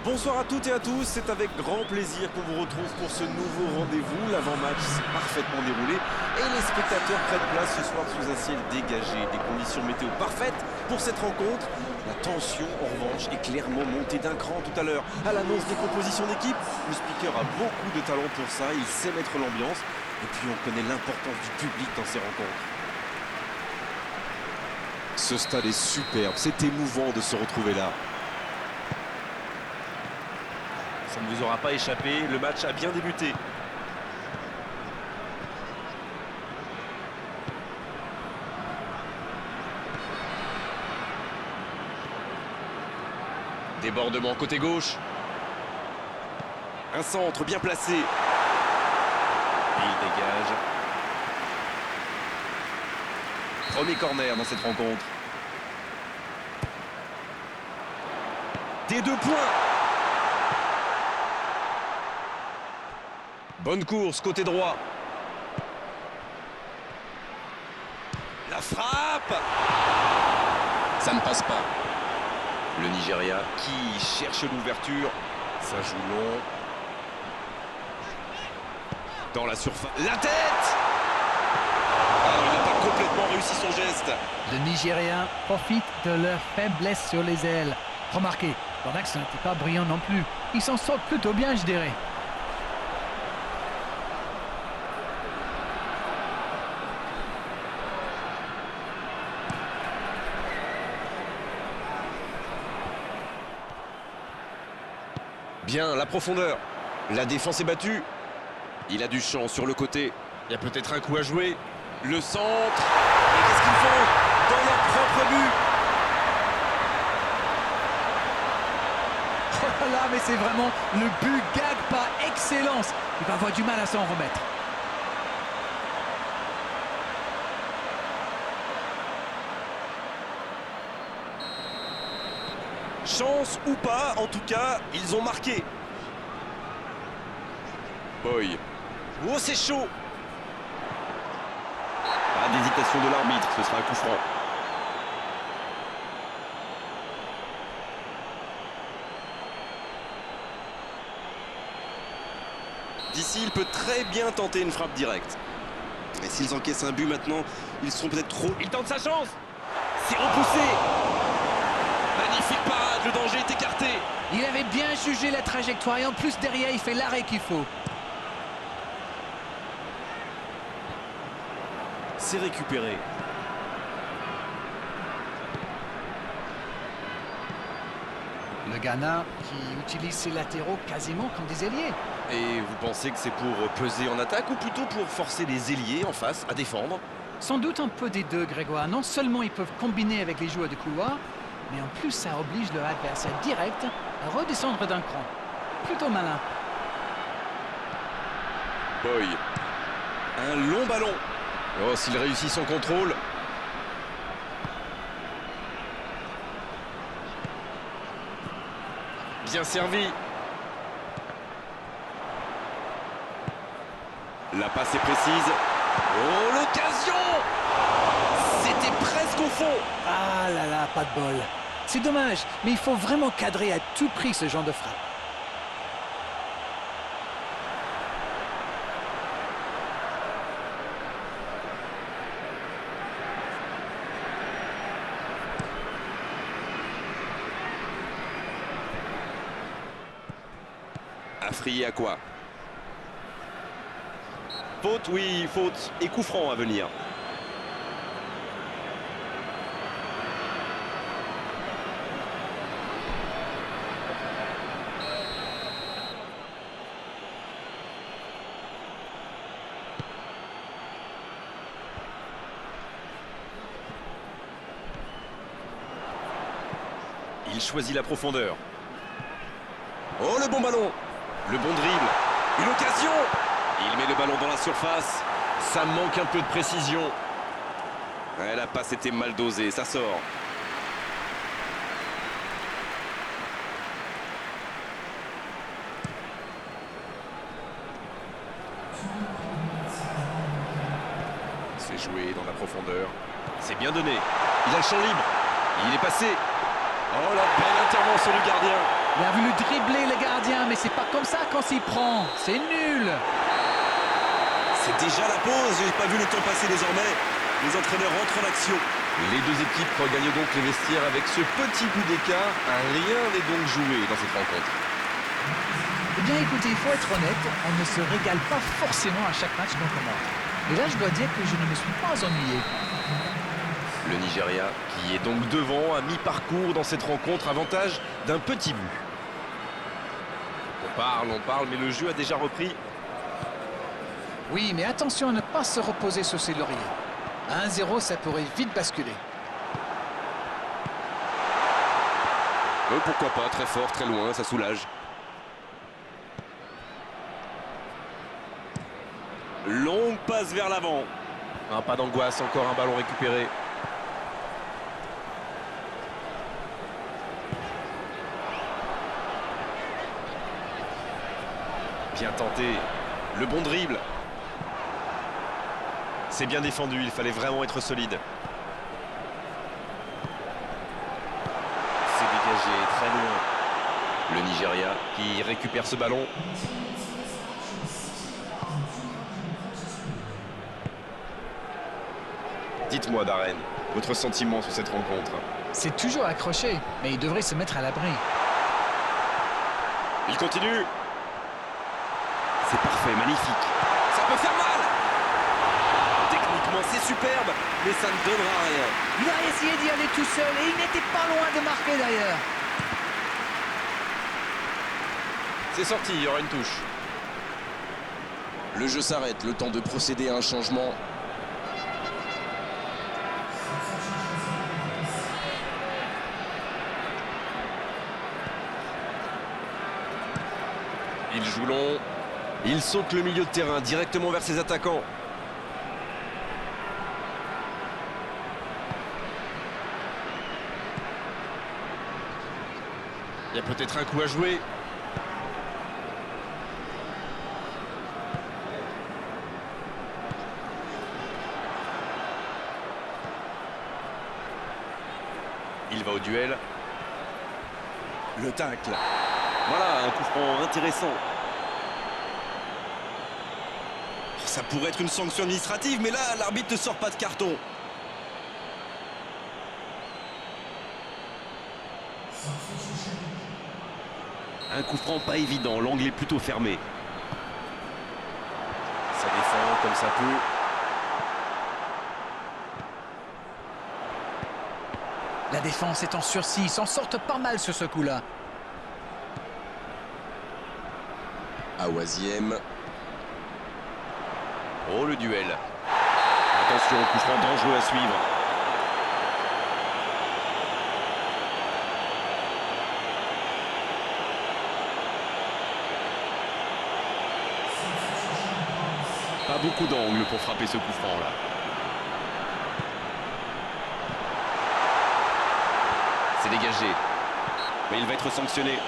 Bonsoir à toutes et à tous, c'est avec grand plaisir qu'on vous retrouve pour ce nouveau rendez-vous. L'avant-match s'est parfaitement déroulé et les spectateurs prennent place ce soir sous un ciel dégagé. Des conditions météo parfaites pour cette rencontre. La tension, en revanche, est clairement montée d'un cran tout à l'heure. À l'annonce des compositions d'équipe, le speaker a beaucoup de talent pour ça, il sait mettre l'ambiance. Et puis on connaît l'importance du public dans ces rencontres. Ce stade est superbe, c'est émouvant de se retrouver là. Ça ne vous aura pas échappé, le match a bien débuté. Débordement côté gauche. Un centre bien placé. Et il dégage. Premier corner dans cette rencontre. Des 2 points. Bonne course côté droit. La frappe. Ça ne passe pas. Le Nigeria qui cherche l'ouverture. Ça joue long. Dans la surface. La tête. Ah, il n'a pas complètement réussi son geste. Le Nigérien profite de leur faiblesse sur les ailes. Remarquez, leur axe n'était pas brillant non plus. Ils s'en sortent plutôt bien, je dirais. Bien, la profondeur. La défense est battue. Il a du champ sur le côté. Il y a peut-être un coup à jouer. Le centre. Et qu'est-ce qu'ils font dans leur propre but? Oh là, mais c'est vraiment le but gag par excellence. Il va avoir du mal à s'en remettre. Chance ou pas, en tout cas, ils ont marqué. Boy. Oh, c'est chaud. Pas d'hésitation de l'arbitre, ce sera un coup franc. D'ici, il peut très bien tenter une frappe directe. Et s'ils encaissent un but maintenant, ils seront peut-être trop... Il tente sa chance. C'est repoussé. Magnifique parade, le danger est écarté. Il avait bien jugé la trajectoire et en plus derrière, il fait l'arrêt qu'il faut. C'est récupéré. Le Ghana qui utilise ses latéraux quasiment comme des ailiers. Et vous pensez que c'est pour peser en attaque ou plutôt pour forcer les ailiers en face à défendre? Sans doute un peu des deux, Grégoire. Non seulement ils peuvent combiner avec les joueurs de couloir, mais en plus ça oblige leur adversaire direct à redescendre d'un cran. Plutôt malin. Boy. Un long ballon. Oh, s'il réussit son contrôle. Bien servi. La passe est précise. Oh, l'occasion! C'était presque au fond. Ah là là, pas de bol. C'est dommage, mais il faut vraiment cadrer à tout prix ce genre de frappe. Afrié à quoi? Faute, oui, faute. Et coup franc à venir. Il choisit la profondeur. Oh, le bon ballon. Le bon dribble. Une occasion. Il met le ballon dans la surface. Ça manque un peu de précision. Ouais, la passe était mal dosée, ça sort. C'est joué dans la profondeur. C'est bien donné. Il a le champ libre. Il est passé. Oh, la belle intervention du gardien. Il a voulu dribbler le gardien, mais c'est pas comme ça qu'on s'y prend. C'est nul. C'est déjà la pause, j'ai pas vu le temps passer désormais. Les entraîneurs rentrent en action. Les deux équipes regagnent donc les vestiaires avec ce petit but d'écart. Rien n'est donc joué dans cette rencontre. Eh bien écoutez, il faut être honnête, on ne se régale pas forcément à chaque match qu'on commente. Et là, je dois dire que je ne me suis pas ennuyé. Le Nigeria, qui est donc devant à mi-parcours dans cette rencontre, avantage d'un petit but. On parle, mais le jeu a déjà repris. Oui, mais attention à ne pas se reposer sur ses lauriers. 1-0, ça pourrait vite basculer. Pourquoi pas, très fort, très loin, ça soulage. Longue passe vers l'avant. Pas d'angoisse, encore un ballon récupéré. Bien tenté, le bon dribble. C'est bien défendu, il fallait vraiment être solide. C'est dégagé, très loin. Le Nigeria qui récupère ce ballon. Dites-moi, Darren, votre sentiment sur cette rencontre? C'est toujours accroché, mais il devrait se mettre à l'abri. Il continue. C'est parfait, magnifique. Ça peut faire mal. Techniquement, c'est superbe, mais ça ne donnera rien. Il a essayé d'y aller tout seul et il n'était pas loin de marquer d'ailleurs. C'est sorti, il y aura une touche. Le jeu s'arrête, le temps de procéder à un changement. Il joue long. Il saute le milieu de terrain directement vers ses attaquants. Il y a peut-être un coup à jouer. Il va au duel. Le tacle. Voilà, un coup franc intéressant. Ça pourrait être une sanction administrative, mais là, l'arbitre ne sort pas de carton. Un coup franc pas évident, l'angle est plutôt fermé. Ça défend comme ça peut. La défense est en sursis, ils s'en sortent pas mal sur ce coup-là. Awaziem. Oh, le duel. Attention, coup franc dangereux à suivre. Pas beaucoup d'angles pour frapper ce coup franc là. C'est dégagé. Mais il va être sanctionné.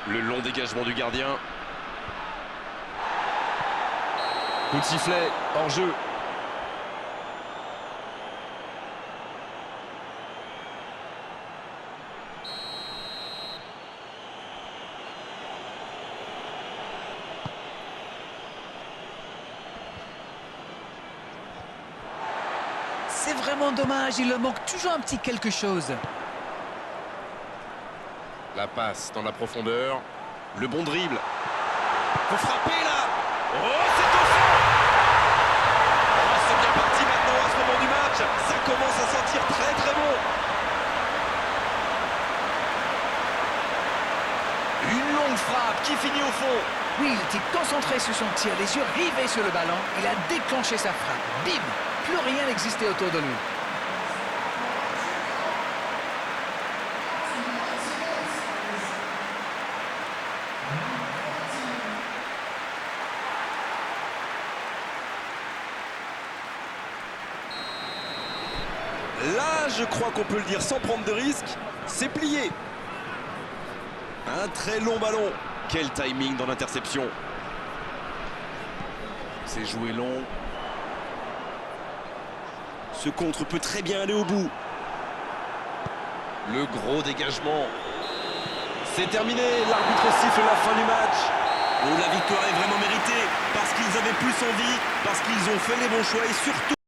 Le long dégagement du gardien. Coup de sifflet, hors jeu. C'est vraiment dommage, il leur manque toujours un petit quelque chose. La passe dans la profondeur. Le bon dribble. Faut frapper là. Oh, c'est au fond. Oh, c'est bien parti maintenant à ce moment du match. Ça commence à sentir très très bon. Une longue frappe qui finit au fond. Oui, il était concentré sur son tir, les yeux rivés sur le ballon. Il a déclenché sa frappe. Bim! Plus rien n'existait autour de lui. je crois qu'on peut le dire sans prendre de risques, c'est plié. Un très long ballon. Quel timing dans l'interception. C'est joué long. Ce contre peut très bien aller au bout. Le gros dégagement. C'est terminé, l'arbitre siffle la fin du match. Oh, la victoire est vraiment méritée, parce qu'ils avaient plus envie, parce qu'ils ont fait les bons choix et surtout...